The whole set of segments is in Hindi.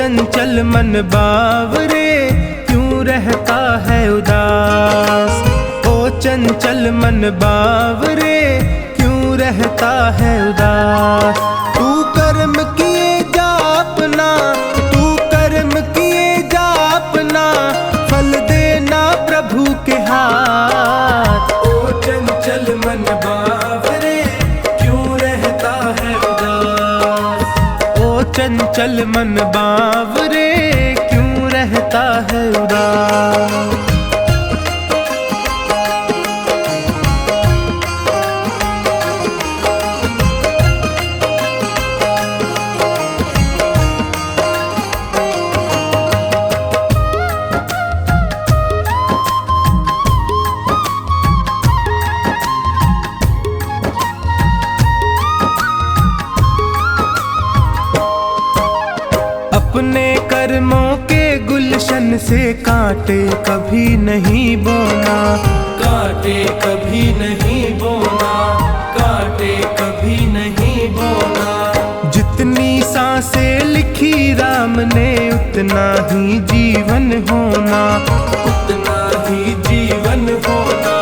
चंचल मन बावरे क्यों रहता है उदास। ओ चंचल मन बावरे क्यों रहता है उदास। तू कर्म किए जा अपना, तू कर्म किए जा अपना, फल देना प्रभु के हाथ। ओ चंचल मन बावरे क्यों रहता है उदास। ओ चंचल मन बावरे क्यों रहता है उदास। अपने कर्मों के गुलशन से कांटे कभी नहीं बोना, कांटे कभी नहीं बोना, कांटे कभी नहीं बोना। जितनी सांसें लिखी राम ने उतना ही जीवन होना, उतना ही जीवन होना,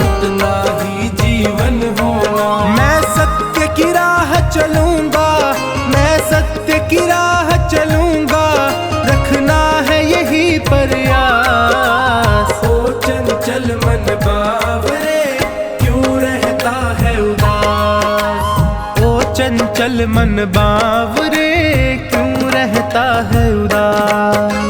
उतना ही जीवन होना। मैं सत्य की राह चलूंगा, मैं सत्य की राह चलूंगा, रखना है यही प्रयास। ओ चंचल मन बावरे क्यों रहता है उदास। ओ चंचल मन बावरे क्यों रहता है उदास।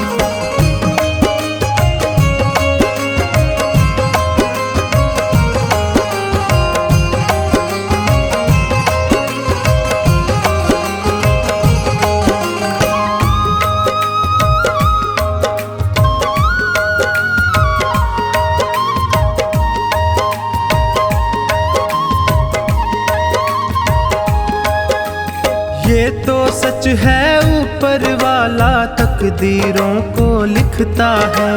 ये तो सच है ऊपर वाला तकदीरों को लिखता है,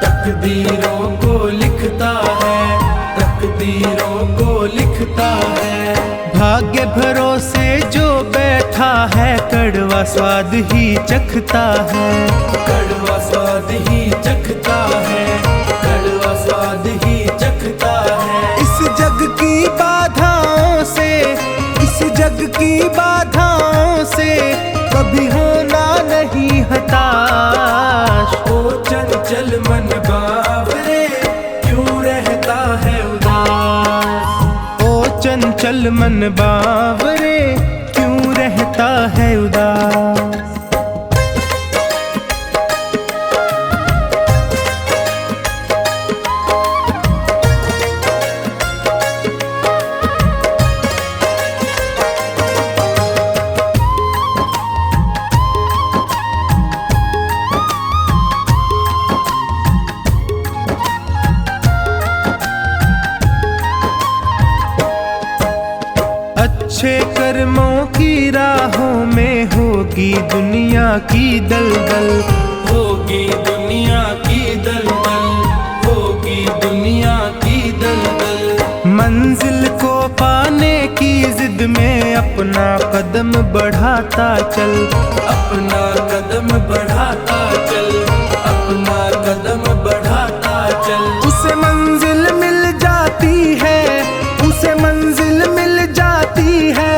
तकदीरों को लिखता है, तकदीरों को लिखता है। भाग्य भरोसे जो बैठा है कड़वा स्वाद ही चखता है, कड़वा स्वाद ही चखता है, कड़वा स्वाद ही चखता है। इस जग की बाधाओं से, इस जग की बाधाओं से कभी होना नहीं हताश। ओ चंचल मन बावरे क्यों रहता है उदास। ओ चंचल मन बावरे क्यों रहता है उदास। अच्छे कर्मों की राहों में होगी दुनिया की दलदल, होगी दुनिया की दलदल, होगी दुनिया की दलदल। मंजिल को पाने की जिद में अपना कदम बढ़ाता चल, अपना कदम बढ़ाता चल, अपना कदम बढ़ाता चल। उसे मंजिल मिल जाती है, उसे मंजिल मिल जाती है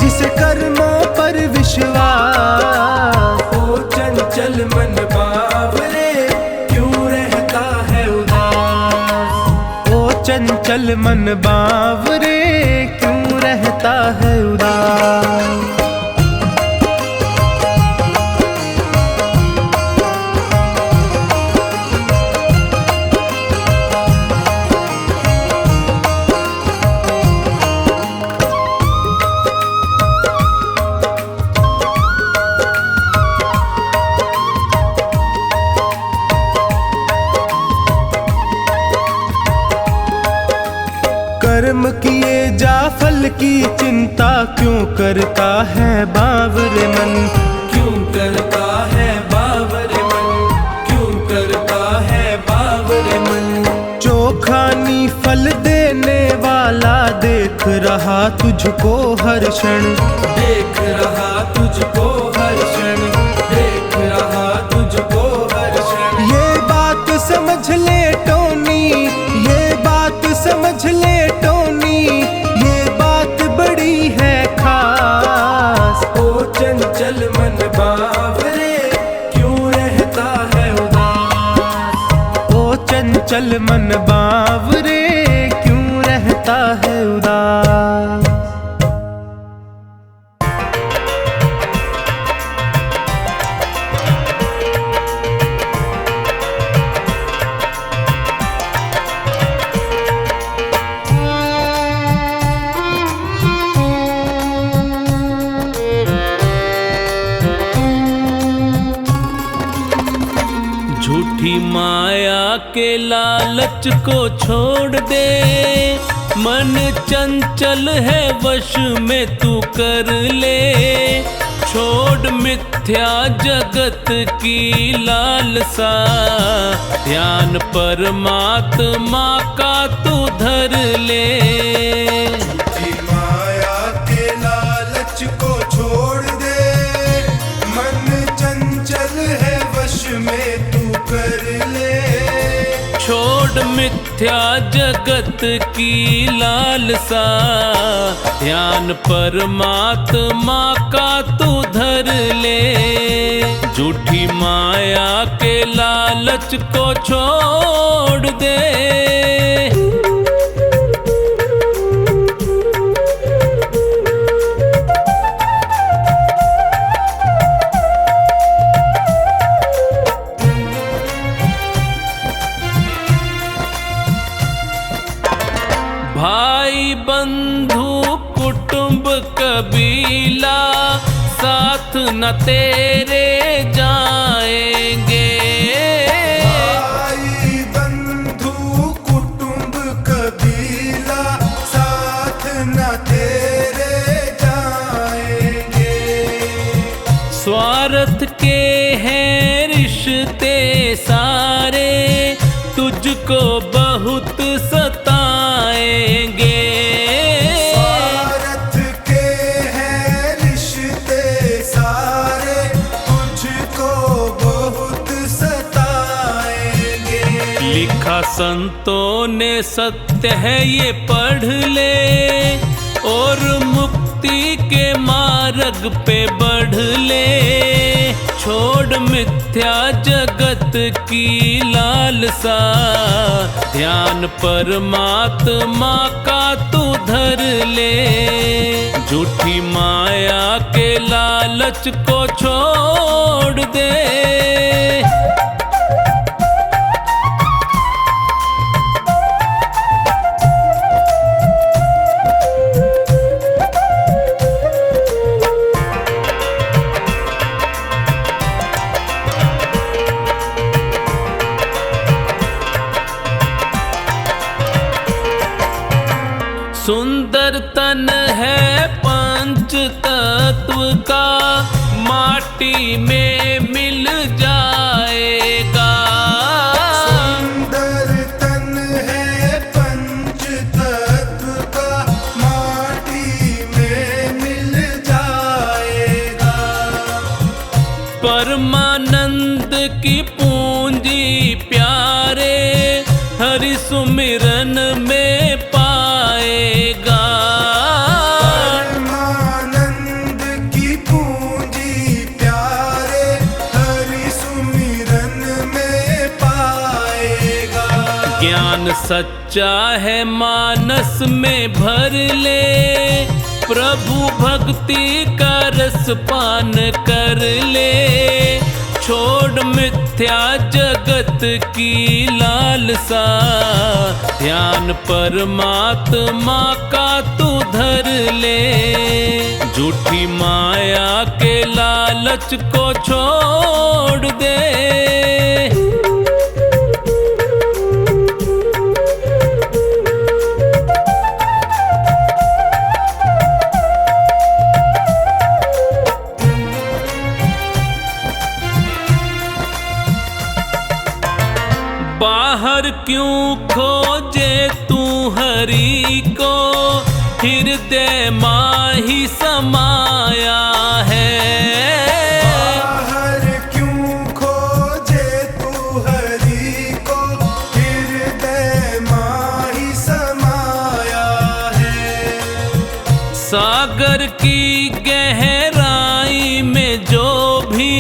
जिसे कर्मों पर विश्वास। ओ चंचल मन बावरे क्यों रहता है उदास। ओ चंचल मन बावरे क्यों रहता है उदास। कर्म किए जा फल की चिंता क्यों करता है बावरे मन, क्यों करता है बावरे मन, क्यों करता है बावरे मन। चोखानी फल देने वाला देख रहा तुझको हर क्षण, देख रहा तुझको हर क्षण, देख चल मन बावरे, क्यों रहता है उदास। झूठी माया के लालच को छोड़ दे, मन चंचल है वश में तू कर ले। छोड़ मिथ्या जगत की लालसा, ध्यान परमात्मा का तू धर ले। झूठी माया के लालच को छोड़ दे, मन चंचल है वश में तू कर ले। छोड़ मिथ्या जगत की लालसा, ध्यान परमात्मा का तू धर ले। झूठी माया के लालच को छोड़ दे। भाई बंधु कुटुंब कबीला साथ न तेरे जाएंगे। भाई बंधु कुटुंब कबीला साथ न तेरे जाएंगे। स्वार्थ के हैं रिश्ते सारे, तुझको बहुत सताएंगे। स्वार्थ के हैं रिश्ते सारे, तुझको बहुत सताएंगे। लिखा संतों ने सत्य है ये पढ़ ले, और मुक्ति के मार्ग पे बढ़ ले। छोड़ मिथ्या जगत की लालसा, ध्यान परमात्मा का तू धर ले। झूठी माया के लालच को छोड़ दे। सुंदर तन है पंच तत्व का, माटी में मिल जाएगा। सुंदर तन है पंच तत्व का, माटी में मिल जाएगा। परमानंद की पूंजी प्यारे, हरि सुमिरन में पाएगा। परमानंद की पूंजी प्यारे, हरि सुमिरन में पाएगा। ज्ञान सच्चा है मानस में भर ले, प्रभु भक्ति का रस पान कर ले। छोड़ मिथ्या जगत की लालसा, ध्यान परमात्मा का तू धर ले। झूठी माया के लालच को छोड़ दे। बाहर क्यों खोजे तू हरि को, हृदय माही समाया है। बाहर क्यों खोजे तू हरि को, हृदय माही समाया है। सागर की गहराई में जो भी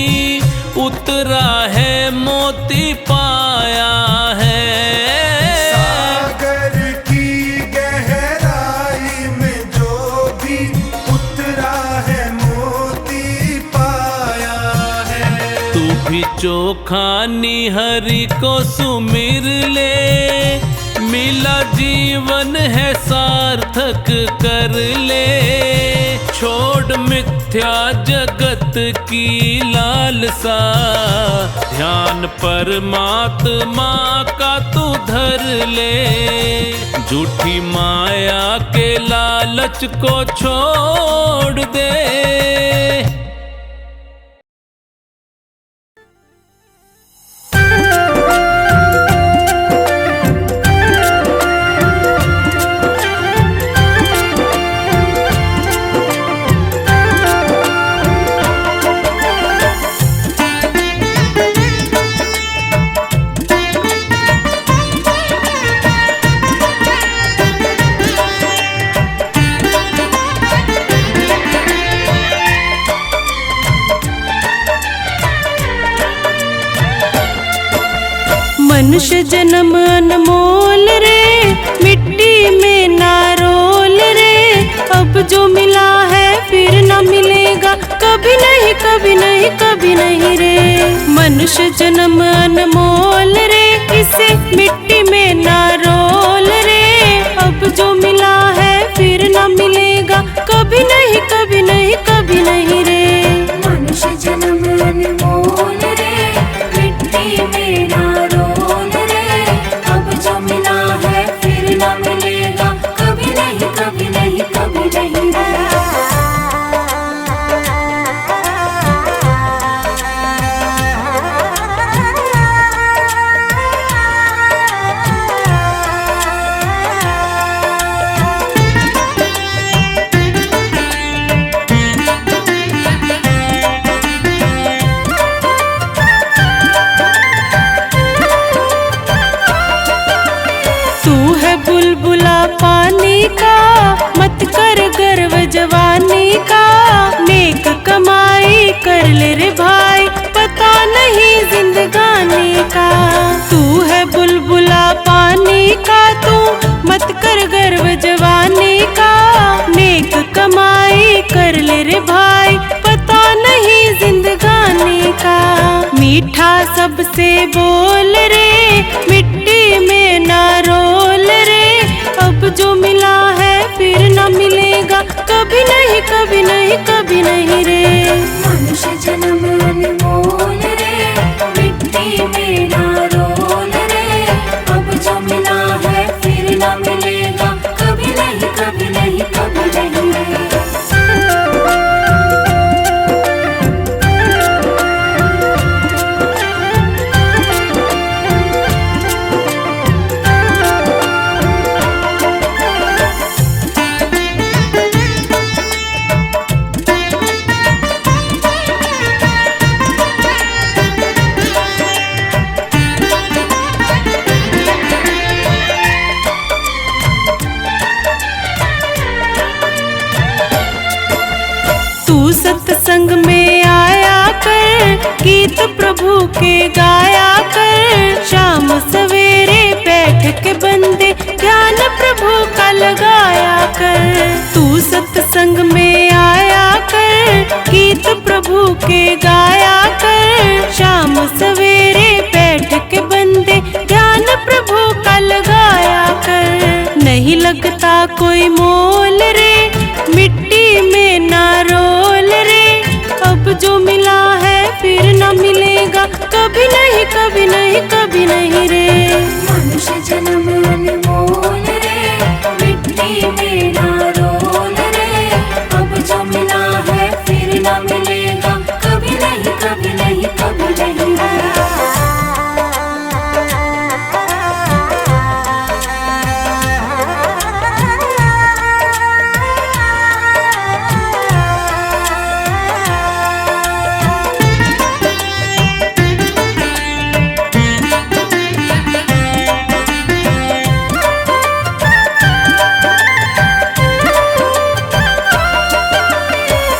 उतरा है, मोती पाया है। खानी हरि को सुमिर ले, मिला जीवन है सार्थक कर ले। छोड़ मिथ्या जगत की लालसा, ध्यान परमात्मा का तू धर ले। झूठी माया के लालच को छोड़ दे। मनुष्य जन्म अनमोल रे, मिट्टी में ना रोल रे। अब जो मिला है फिर न मिलेगा, कभी नहीं कभी नहीं कभी नहीं रे। मनुष्य जन्म अनमोल रे, इसे मिट्टी में ना रोल रे। अब जो मिला है फिर न मिलेगा, कभी नहीं कभी नहीं कभी नहीं रे। मनुष्य जन्म अनमोल रे, मिट्टी में ना रोल रे। अब जो मिला है फिर न मिलेगा, कभी नहीं कभी नहीं कभी नहीं रे। बुलबुला पानी का, मत कर गर्व जवानी का। नेक कमाई कर ले रे भाई, पता नहीं जिंदगानी का। तू है बुलबुला पानी का, तू मत कर गर्व जवानी का। नेक कमाई कर ले रे भाई, पता नहीं जिंदगानी का। मीठा सबसे बोल रे, मिट्टी में ना रोल रे। अब जो मिला है फिर न मिलेगा, कभी नहीं कभी नहीं कभी नहीं रे। मनुष्य जन्म अनमोल रे, मिट्टी में ना रोल रे। अब जो मिला है फिर न मिलेगा, कभी नहीं कभी नहीं कभी नहीं रे। सत्संग में आया कर, गीत प्रभु के गाया कर। शाम सवेरे बैठ के बंदे, ध्यान प्रभु का लगाया कर। तू सत्संग में आया कर, गीत प्रभु के गाया कर। शाम सवेरे बैठ के बंदे, ध्यान प्रभु का लगाया कर। नहीं लगता कोई मोल रे, मिट्टी में ना रोल रे। अब जो मिला है फिर न मिलेगा, कभी नहीं कभी नहीं कभी नहीं रे। मनुष्य जन्म अनमोल रे, मिट्टी में ना रोल रे। अब जो मिला है फिर न मिलेगा, कभी नहीं कभी नहीं कभी नहीं रे।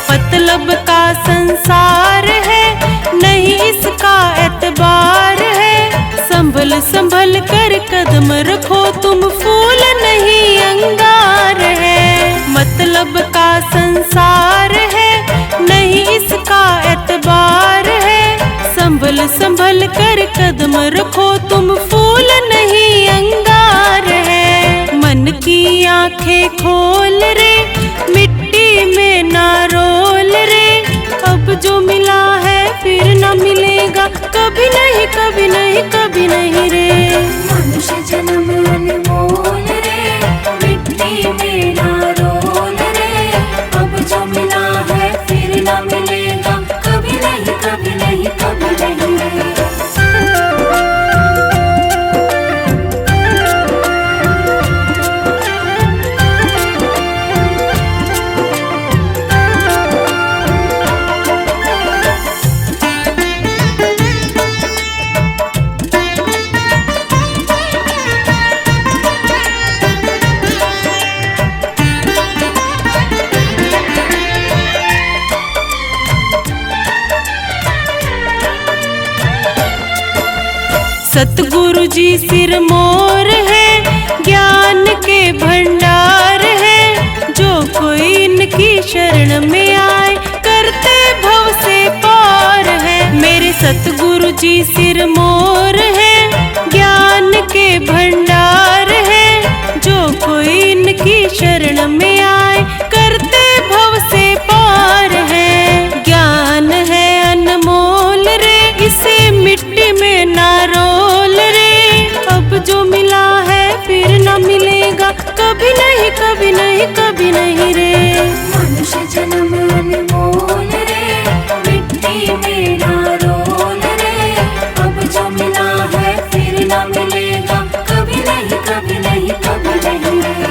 मतलब का संसार है, नहीं इसका एतबार है। संभल संभल कर कदम रखो तुम, फूल नहीं अंगार है। मतलब का संसार है, नहीं इसका एतबार है। संभल संभल संभल कर कदम रखो तुम, फूल नहीं अंगार है। मन की आंखें खोल रे, मिट्टी में ना रोल रे। अब जो मिला है फिर न मिलेगा, कभी नहीं कभी नहीं कभी नहीं रे। मनुष्य जन्म अनमोल रे, मिट्टी में ना रोल रे। अब जो मिला है फिर न मिलेगा, कभी नहीं कभी नहीं कभी नहीं रे। सतगुरु जी सिरमौर है, ज्ञान के भंडार है। जो कोई इनकी शरण में आए, करते भव से पार है। मेरे सतगुरु जी सिरमौर है, ज्ञान के भंडार है। जो कोई इनकी शरण में आए, करते भव से पार है। ज्ञान है अनमोल रे, इसे मिट्टी में ना रोल रे। अब जो मिला है फिर न मिलेगा, कभी नहीं कभी नहीं कभी नहीं रे। मनुष्य जन्म अनमोल रे, मिट्टी में ना रोल रे। अब जो मिला है फिर न मिलेगा, कभी नहीं कभी नहीं कभी नहीं रे।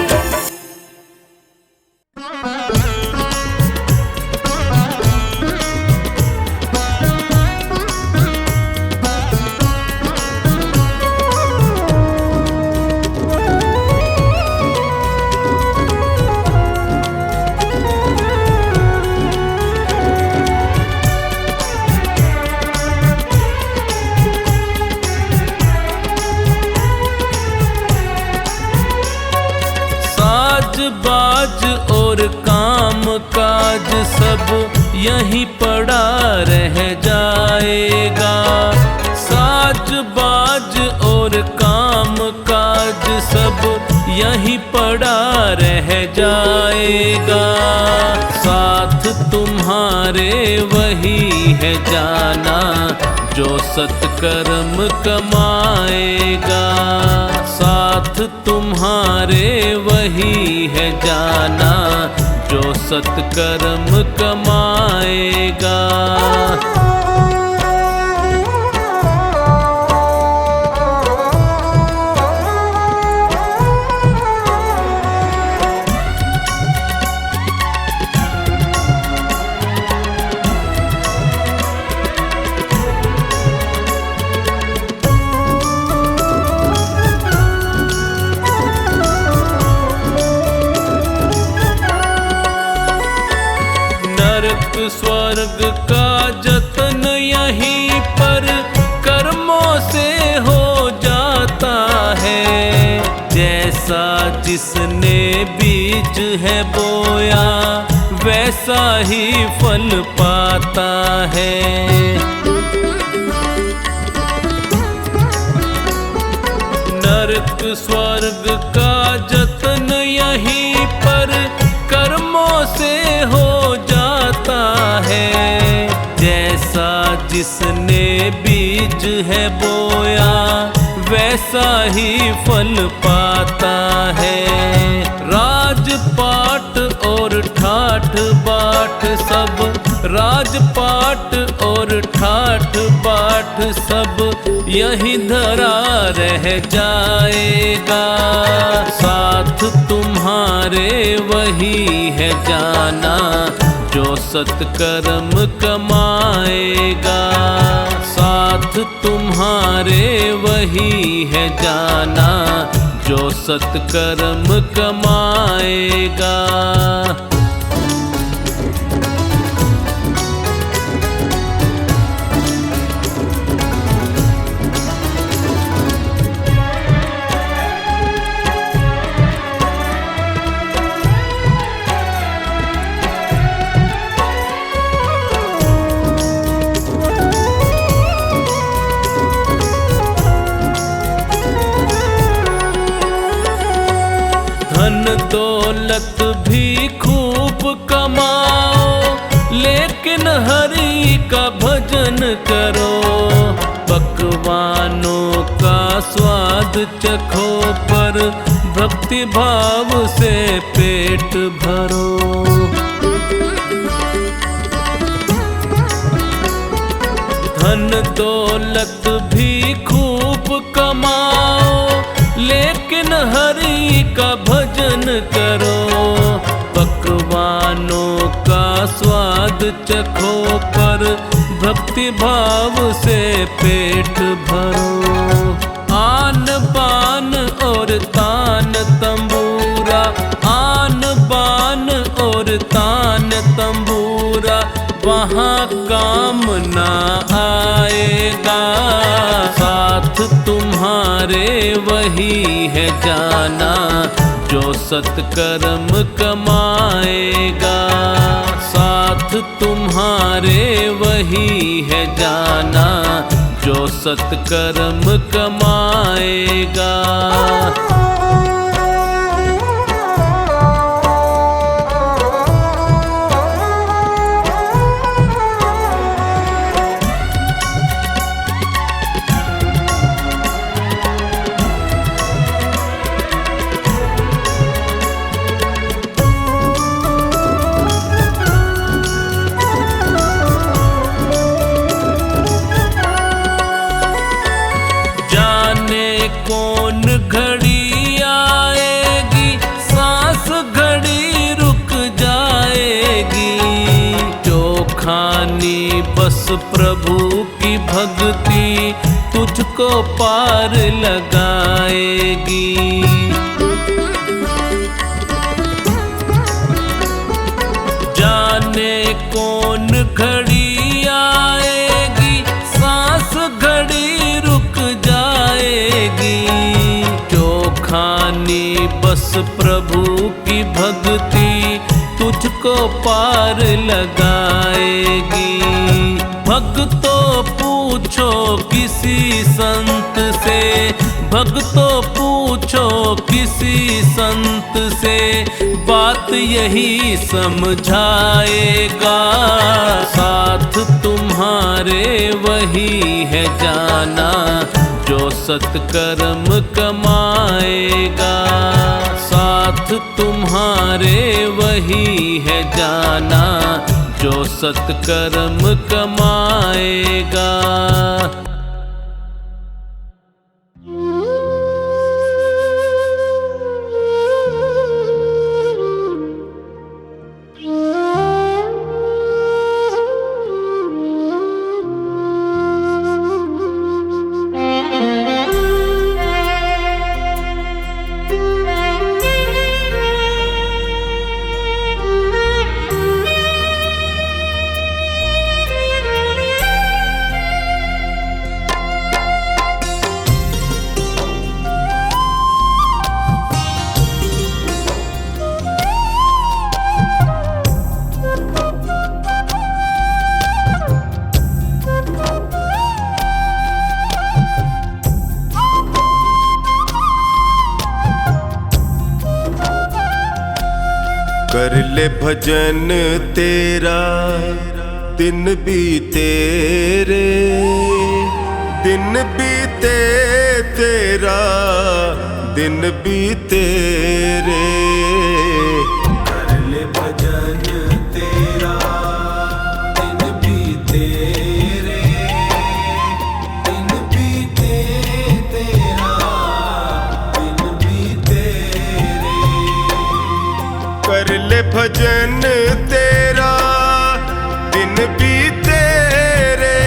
बाज और काम काज सब यहीं पड़ा रह जाएगा। साज बाज और काम काज सब यहीं पड़ा रह जाएगा। साथ तुम्हारे वही है जाना, जो सत्कर्म कमाएगा। साथ तुम्हारे वही है जाना, जो सत्कर्म कमाएगा। स्वर्ग का जतन यहीं पर कर्मों से हो जाता है। जैसा जिसने बीज है बोया, वैसा ही फल पाता है। नरक स्वर्ग का जतन यहीं पर कर्मों से हो जाता है। जैसा जिसने बीज है बोया, वैसा ही फल पाता है। राजपाट और ठाठ बाट सब, राजपाट और ठाठ बाट सब यहीं धरा रह जाएगा। साथ तुम्हारे वही है जाना, जो सत्कर्म कमाएगा। साथ तुम्हारे वही है जाना, जो सत्कर्म कमाएगा। दौलत भी खूब कमाओ, लेकिन हरि का भजन करो। पकवानों का स्वाद चखो, पर भक्ति भाव से पेट भरो। धन दौलत भी खूब कमाओ, लेकिन हरि का भजन करो। पकवानों का स्वाद चखो, पर भक्ति भाव से पेट भरो। आन बान और तान तंबूरा, आन बान और तान तंबूरा, वहाँ काम ना आएगा। साथ तुम्हारे वही है जाना, जो सत्कर्म कमाएगा। साथ तुम्हारे वही है जाना, जो सत्कर्म कमाएगा। कौन घड़ी आएगी, सांस घड़ी रुक जाएगी। जो खानी बस प्रभु की भक्ति, तुझको पार लगाएगी। जाने कौन घड़ी आएगी, सांस घड़ी रुक जाएगी। जो खानी बस प्रभु की भक्ति, तुझको पार लगाएगी। भक्तों पूछो किसी संत से, भक्तों पूछो किसी संत से, बात यही समझाएगा। साथ तुम्हारे वही है जाना, जो सत्कर्म कमाएगा। साथ तुम्हारे वही है जाना, जो सत्कर्म कमाएगा। कर ले भजन तेरा दिन बीते रे, दिन बीते तेरा दिन बीते रे। कर ले भजन तेरा दिन बीते रे, दिन बीते तेरा दिन बीते रे। कर ले भजन तेरा दिन बीते रे,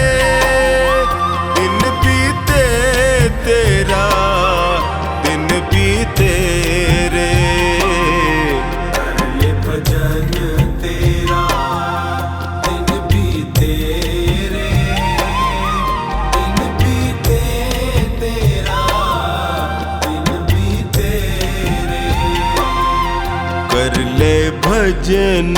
दिन बीते तेरा दिन बीते रे। कर ले भजन तेरा दिन बीते रे, दिन बीते तेरा दिन बीते रे। कर ले भजन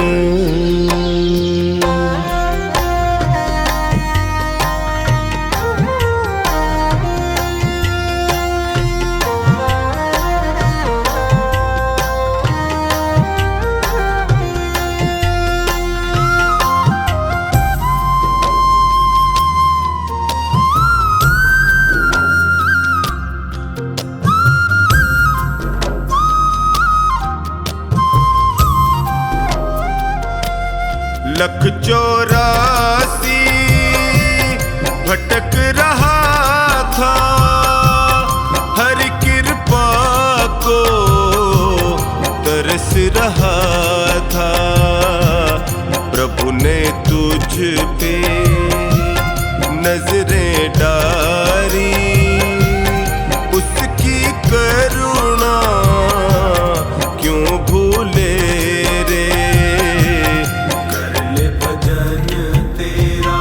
1,84 भटक रहा था, हरि कृपा को तरस रहा था। प्रभु ने तुझ पे नजरें डाली, उसकी करुणा क्यों भूले रे। कर ले भजन तेरा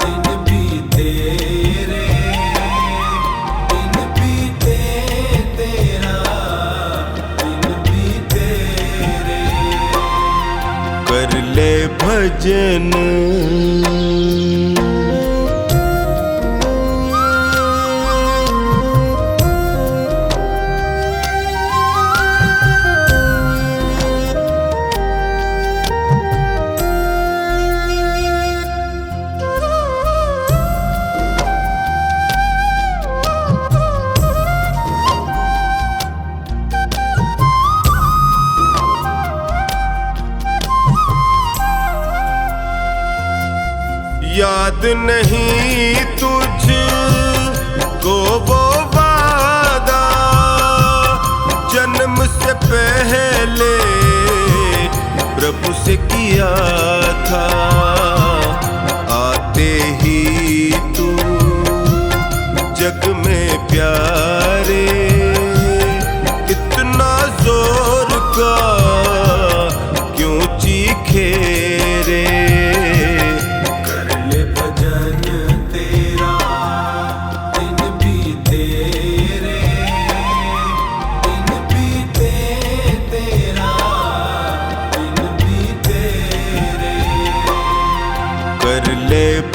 दिन बीते रे, दिन बीते तेरा दिन बीते रे। कर ले भजन याद नहीं तुझ को वो वादा, जन्म से पहले प्रभु से किया था। आते ही तू जग में प्यारे, इतना जोर का क्यों चीखे रे।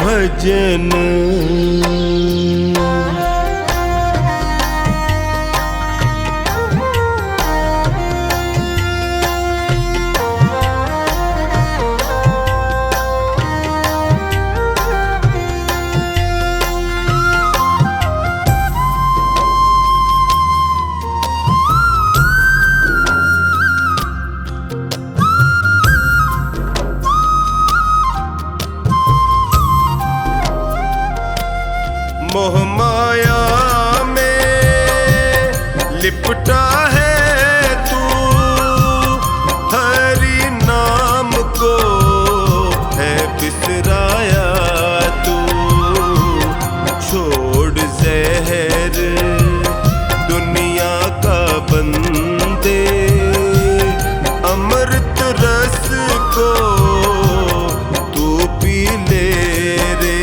भजन मोह माया में लिपटा है तू, हरि नाम को है बिसराया तू। छोड़ जहर दुनिया का बंदे, अमृत रस को तू पी ले रे।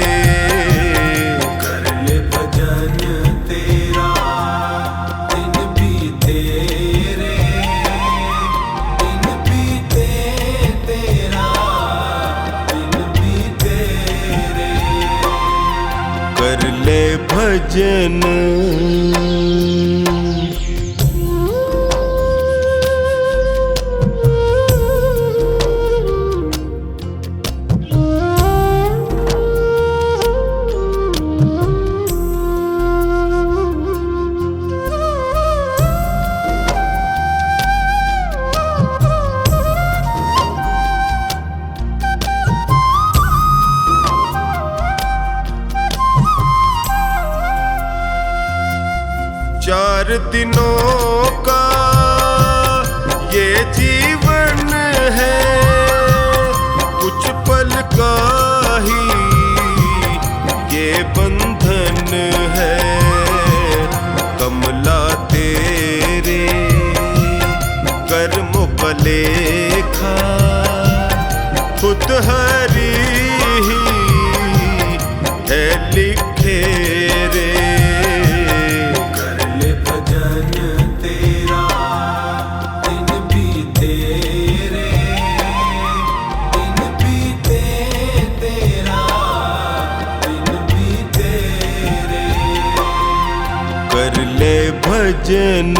भजन चार दिनों का ये जीवन है, कुछ पल का ही ये बंधन है। कमला तेरे कर्मों का लेखा खुद हरि ही है लिखे रे। भजन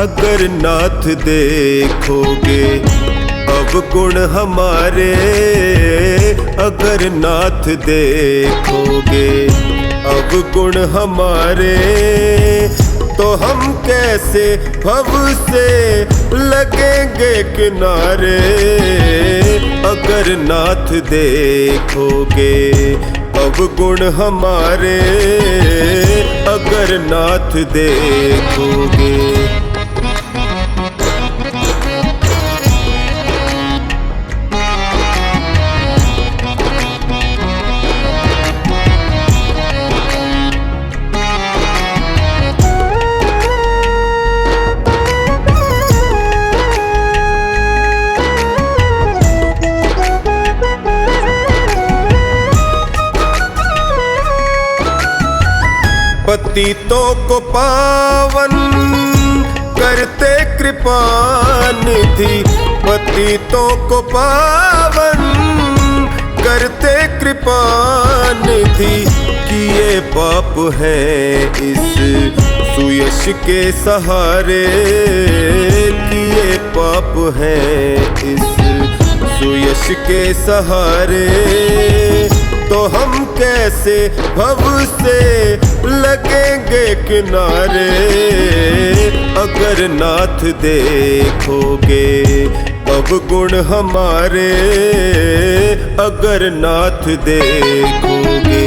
अगर नाथ देखोगे अवगुण हमारे, अगर नाथ देखोगे अवगुण हमारे, तो हम कैसे भव से लगेंगे किनारे। अगर नाथ देखोगे अवगुण हमारे, अगर नाथ देखोगे। पतितों को पावन करते कृपा निधि, पतितों को पावन करते कृपा निधि। किए पाप हैं इस सुयश के सहारे, किए पाप हैं इस सुयश के सहारे, तो हम कैसे भव से लगेंगे किनारे। अगर नाथ देखोगे अवगुण हमारे, अगर नाथ देखोगे।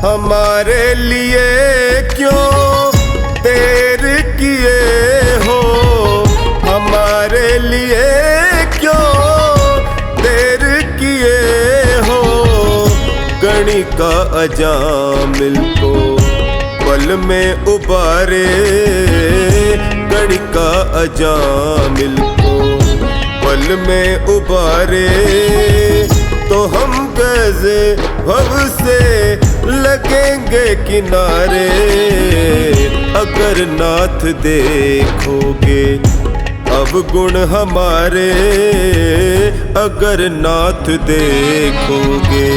हमारे लिए क्यों देर किए हो, हमारे लिए क्यों देर किए हो। गणिका अजामिल को पल में उबारे, गणिका अजामिल को पल में उबारे, तो हम कैसे भव से लगेंगे किनारे। अगर नाथ देखोगे अवगुण हमारे, अगर नाथ देखोगे।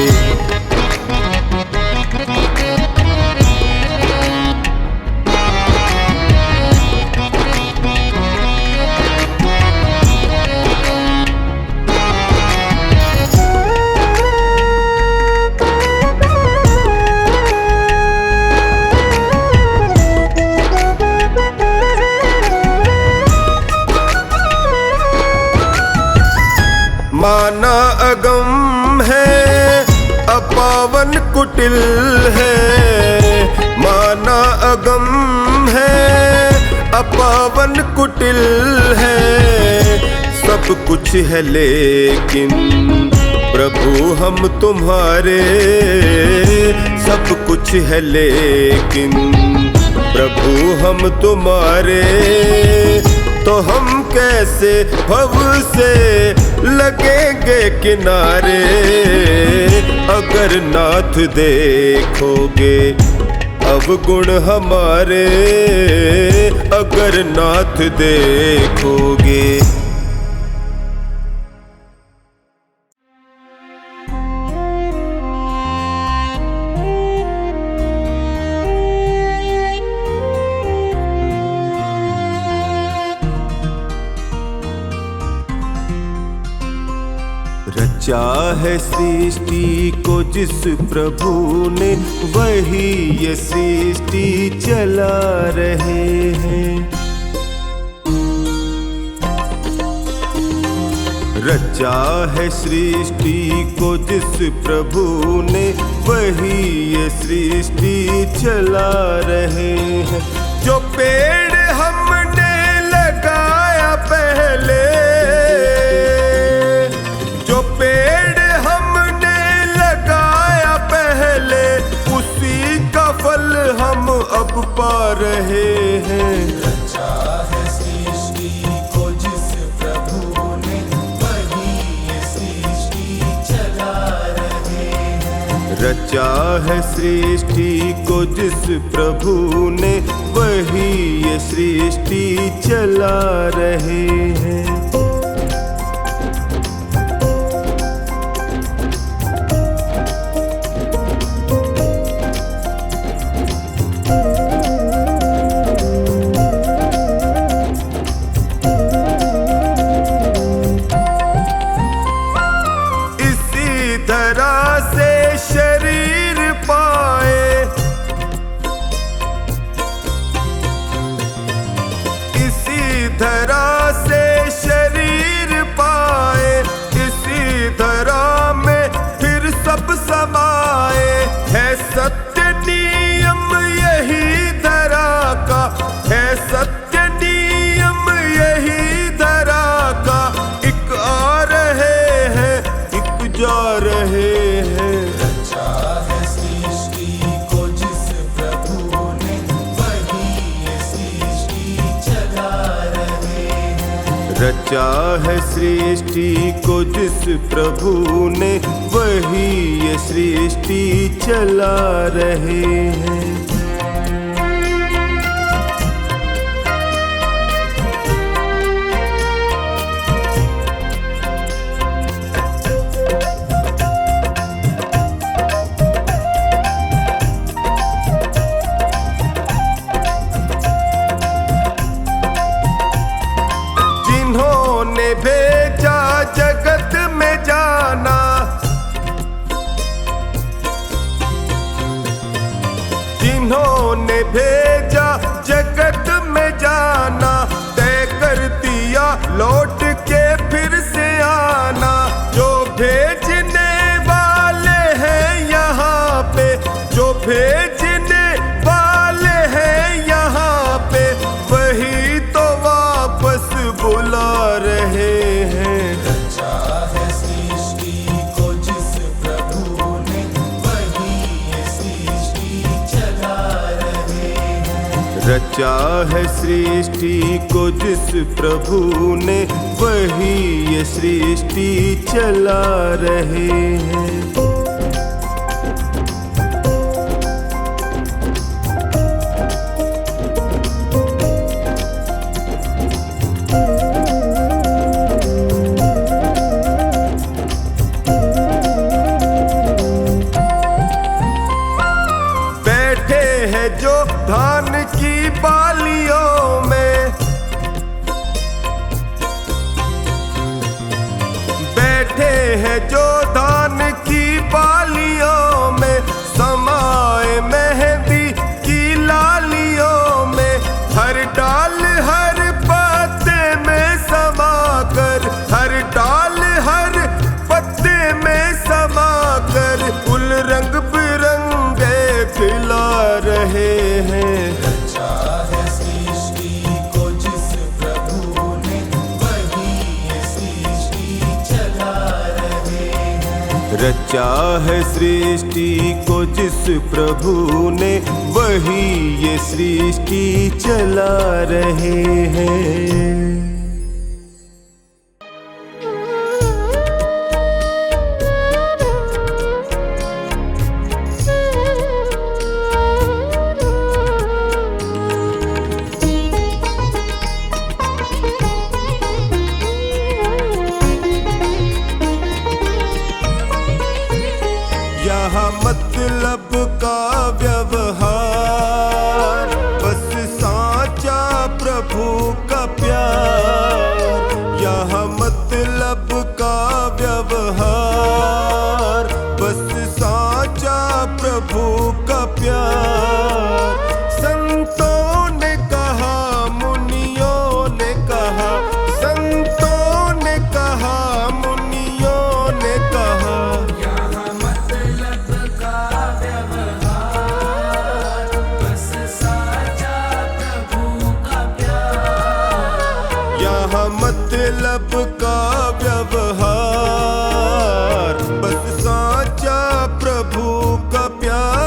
माना अगम है अपावन कुटिल है, माना अगम है अपावन कुटिल है। सब कुछ है लेकिन प्रभु हम तुम्हारे, सब कुछ है लेकिन प्रभु हम तुम्हारे, तो हम कैसे भव से लगेंगे किनारे। अगर नाथ देखोगे अवगुण हमारे, अगर नाथ देखोगे। रचा है सृष्टि को जिस प्रभु ने, वही ये सृष्टि चला रहे हैं। रचा है सृष्टि को जिस प्रभु ने, वही ये सृष्टि चला रहे हैं। जो पेड़ हमने लगाया पहले, पेड़ हमने लगाया पहले, उसी का फल हम अब पा रहे हैं। रचा है सृष्टि को जिस प्रभु ने, वही रचा है सृष्टि को जिस प्रभु ने, वही ये सृष्टि चला रहे हैं। रचा है सृष्टि को जिस प्रभु ने, वही ये सृष्टि चला रहे हैं। भेजा जगत में जाना, जिन्होंने भेजा जगत में जाना, तय कर दिया लौट के फिर से आना। जो भेजने वाले हैं यहाँ पे, जो भेजने वाले हैं यहाँ पे, वही तो वापस बुला रहे हैं। रचा है सृष्टि को जिस प्रभु ने, वही ये सृष्टि चला रहे हैं। रचा है सृष्टि को जिस प्रभु ने, वही ये सृष्टि चला रहे हैं। जो धान की बालियों में बैठे हैं, जो धान की बालियों में समाए मेहंदी की लालियों में, हर डाल हर पत्ते में समाकर, हर डाल हर पत्ते में समाकर, फूल रंग बिरंगे खिला रहे हैं। रचा है सृष्टि को जिस प्रभु ने, वही ये सृष्टि चला रहे हैं। रचा है सृष्टि को जिस प्रभु ने, वही ये सृष्टि चला रहे हैं। यहाँ मतलब का व्यवहार, बस साचा प्रभु का प्यार। यहाँ मतलब का व्यवहार, बस साचा प्रभु का प्यार। संतों ने कहा, मुनियों ने कहा, संतों ने कहा, मुनियों ने कहा, यहाँ मतलब का व्यवहार, बस साचा प्रभु का प्यार।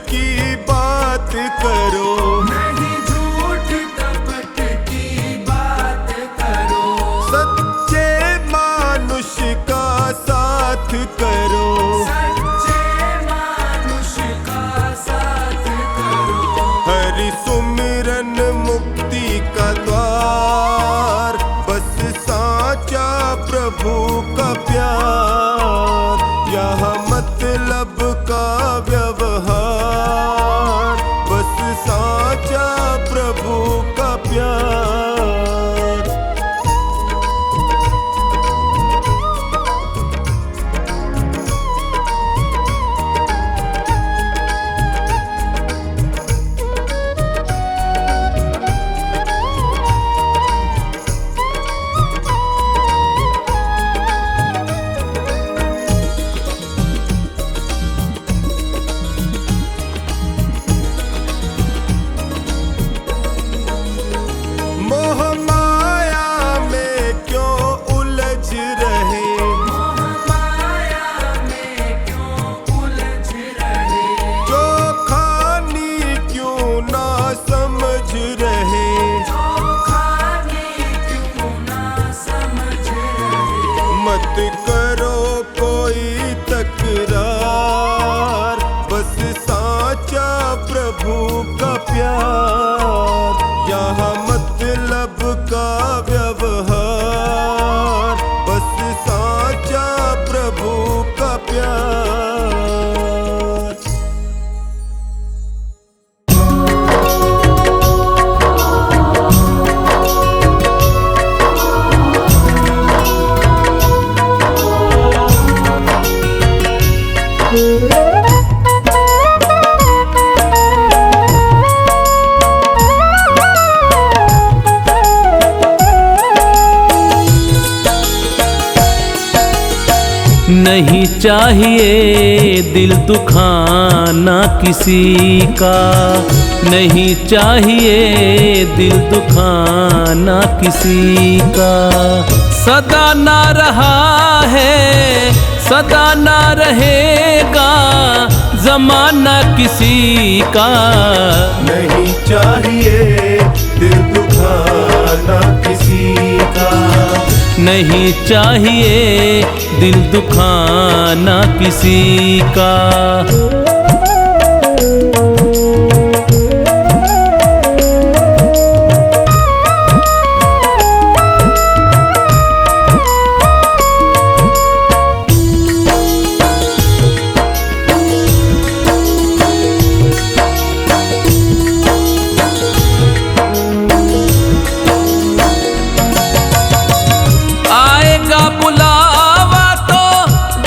की बात करो, नहीं झूठ कपट की बात करो, सच्चे मानुष का साथ करो, सच्चे मानुष का साथ करो। हरि सुमिरन मुक्ति का द्वार, बस साचा प्रभु का प्यार, यहाँ मतलब का व्यवहार, बस साचा प्रभु का प्यार। मोह माया में क्यों उलझ रहे, मोह माया में क्यों उलझ रहे, जो खानी क्यों ना समझ रहे, जो खाने क्यों ना समझ रहे। मत करो कोई तकरार, बस साचा प्रभु का प्यार, यहाँ मतलब का व्यवहार, बस साचा प्रभु का प्यार। नहीं चाहिए दिल दुखाना किसी का, नहीं चाहिए दिल दुखाना किसी का। सदा ना रहा है, सदा ना रहेगा जमाना किसी का। नहीं चाहिए दिल दुखाना किसी का, नहीं चाहिए दिल दुखाना किसी का। आएगा बुलावा तो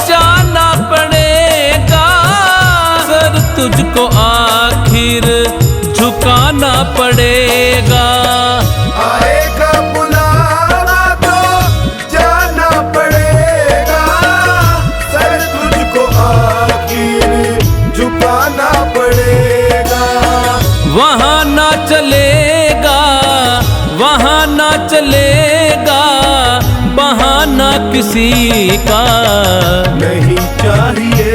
जाना पड़ेगा, सर तुझको आखिर झुकाना पड़ेगा। आएगा बुलावा तो जाना पड़ेगा, सर तुझको आखिर झुकाना पड़ेगा। वहाँ ना चलेगा, वहाँ ना चलेगा बहाना किसी का। नहीं चाहिए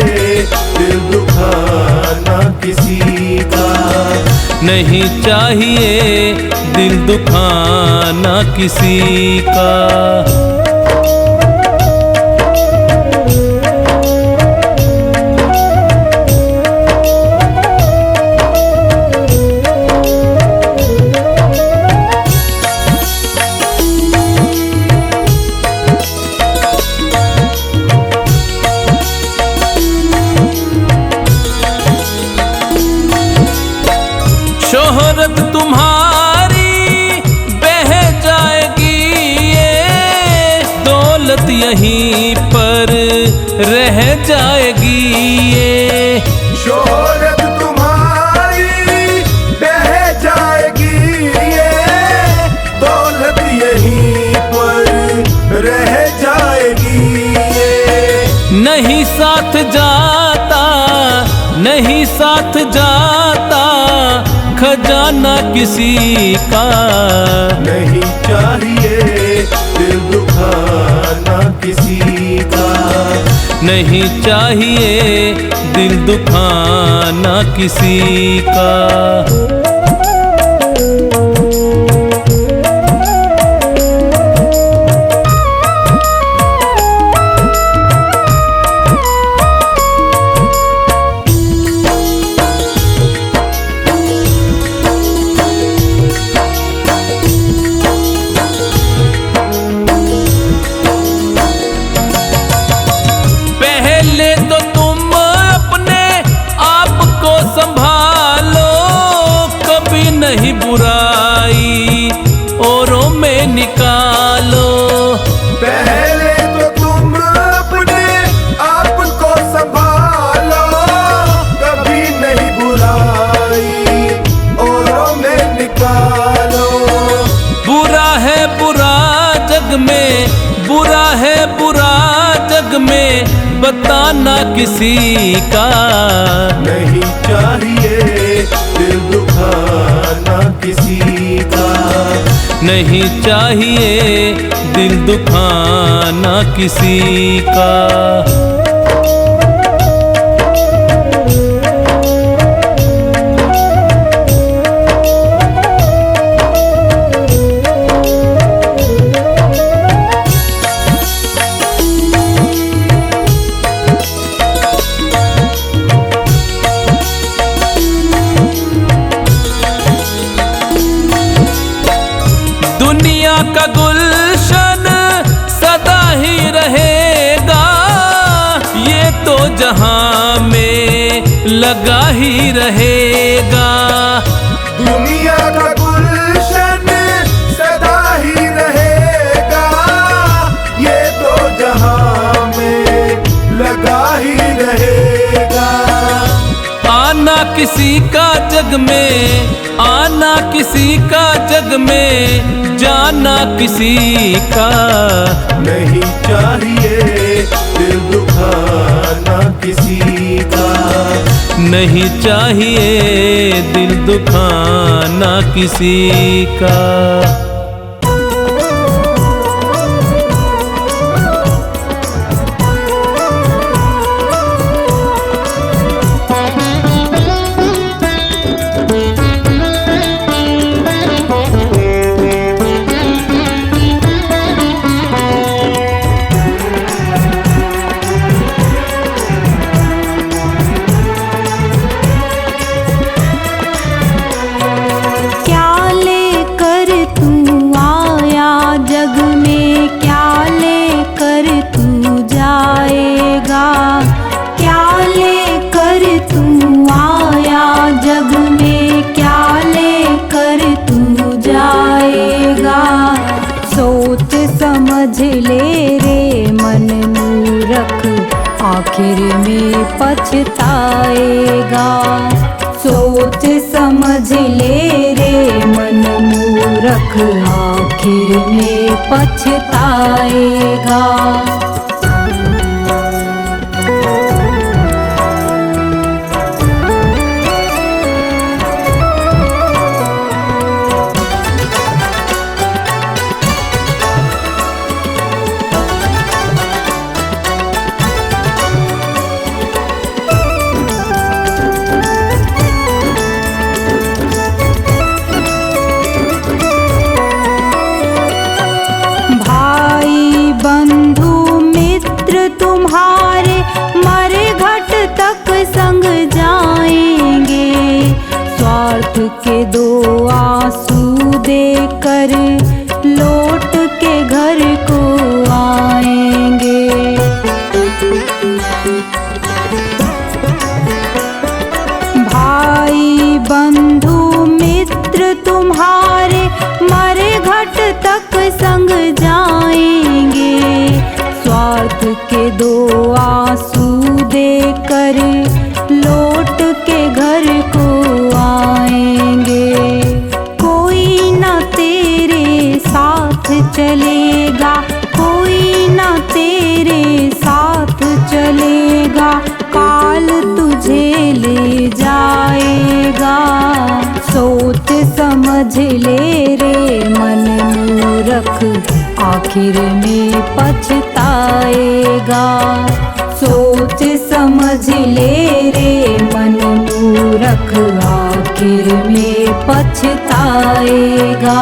दिल दुखाना किसी का, नहीं चाहिए दिल दुखाना किसी का। शोहरत तुम्हारी बह जाएगी, ये दौलत यहीं पर रह जाएगी। ये शोहरत तुम्हारी बह जाएगी, ये दौलत यहीं पर रह जाएगी। ये नहीं साथ जाता, नहीं साथ जाता खजाना किसी का। नहीं चाहिए दिल दुखाना किसी का, नहीं चाहिए दिल दुखाना किसी का। नहीं बुराई औरों में निकालो। पहले तो तुम अपने आप को संभालो, कभी नहीं बुराई औरों में निकालो। बुरा है बुरा जग में, बुरा है बुरा जग में, बताना किसी का। नहीं चाहिए दिल दुखाना किसी का, नहीं चाहिए दिल दुखाना किसी का। दुनिया का गुलशन सदा ही रहेगा, ये तो जहां में लगा ही रहेगा। दुनिया का गुलशन सदा ही रहेगा, ये तो जहां में लगा ही रहेगा। आना किसी का जग में, आना किसी का जग में, जाना किसी का। नहीं चाहिए दिल दुखाना किसी का, नहीं चाहिए दिल दुखाना किसी का। समझ ले रे मन मूरख, आखिर में पछताएगा। सोच समझ ले रे मन मूरख, आखिर में पछताएगा। तुम्हारे मरे घट तक संग जाएंगे, स्वार्थ के दो आंसू देकर लौट के घर को आएंगे। भाई बंधु मित्र तुम्हारे मरे घट तक संग जाएंगे, स्वार्थ के दो आंसू देकर लौट के घर को आएंगे। कोई न तेरे साथ चलेगा, कोई न तेरे साथ चलेगा, काल तुझे ले जाएगा। सोच समझ ले रे मन मूरख, आखिर में पछताएगा। ले रे मन मूरख, आखिर में पछताएगा।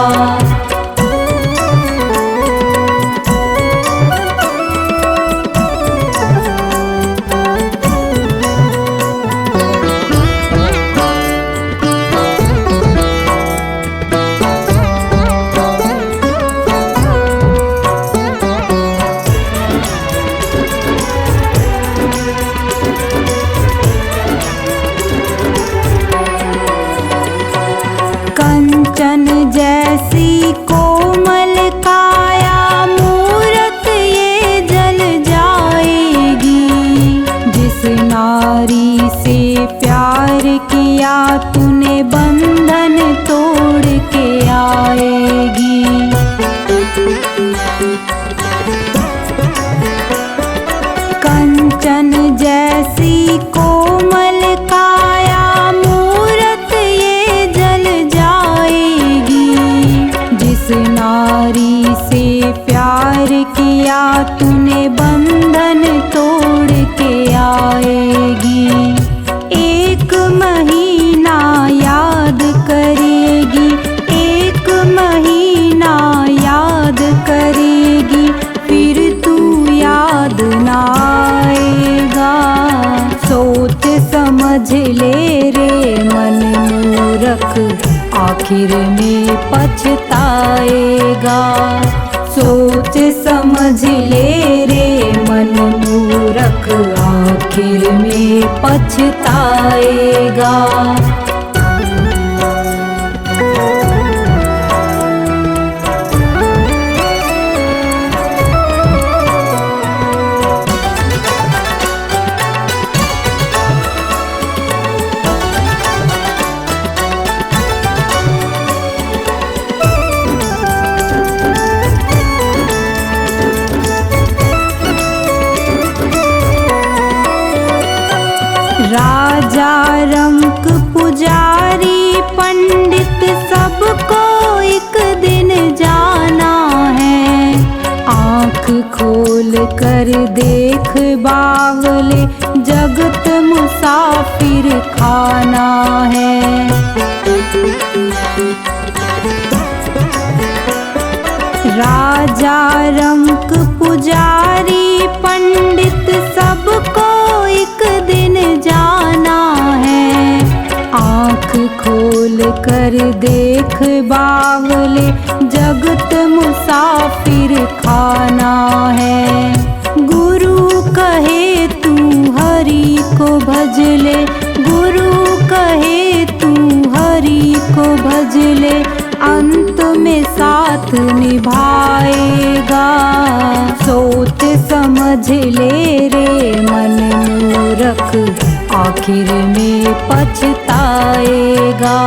कंचन जैसी कोमल काया मूरत ये जल जाएगी। जिस नारी से प्यार किया तूने बंधन तोड़ के आएगी। कंचन जैसी कोमल काया मूरत ये जल जाएगी। जिस नारी से प्यार किया तूने बंधन तोड़ के आएगी। एक महीना याद करेगी, एक महीना याद करेगी, फिर तू याद ना आएगा। सोच समझ ले रे मन मूरख, आखिर में पछताएगा। सोच समझ ले रे मन मूरख, आखिर में पछताएगा। राजा रंक पुजारी पंडित सबको एक दिन जाना है। आँख खोल कर देख बावले, जगत मुसाफिर खाना है। राजा रंक पुजारी पंडित सबको एक दिन जाना है। आँख खोल कर देख बावले, जगत मुसाफिर खाना है। गुरु कहे तू हरि को भज ले, गुरु कहे तू हरि को भज ले, अंत में साथ निभाएगा। सोच समझ ले रे मन मूरख, आखिर में पछताएगा।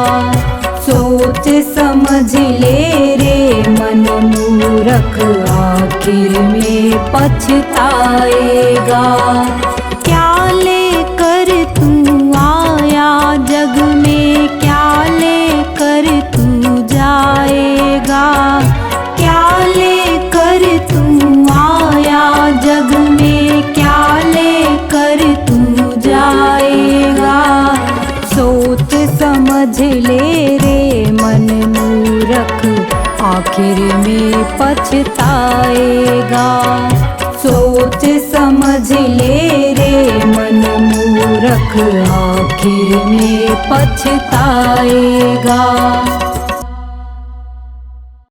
सोच समझ ले रे मन मूरख, आखिर में पछताएगा। क्या लेकर तू आया जग में, क्या लेकर तू जाएगा। क्या लेकर तू आया जग में, क्या लेकर तू जाएगा। सोच समझ ले रे मन मूरख, आखिर में पछताएगा। सोच समझ ले रे मन मूरख, आखिर में पछताएगा।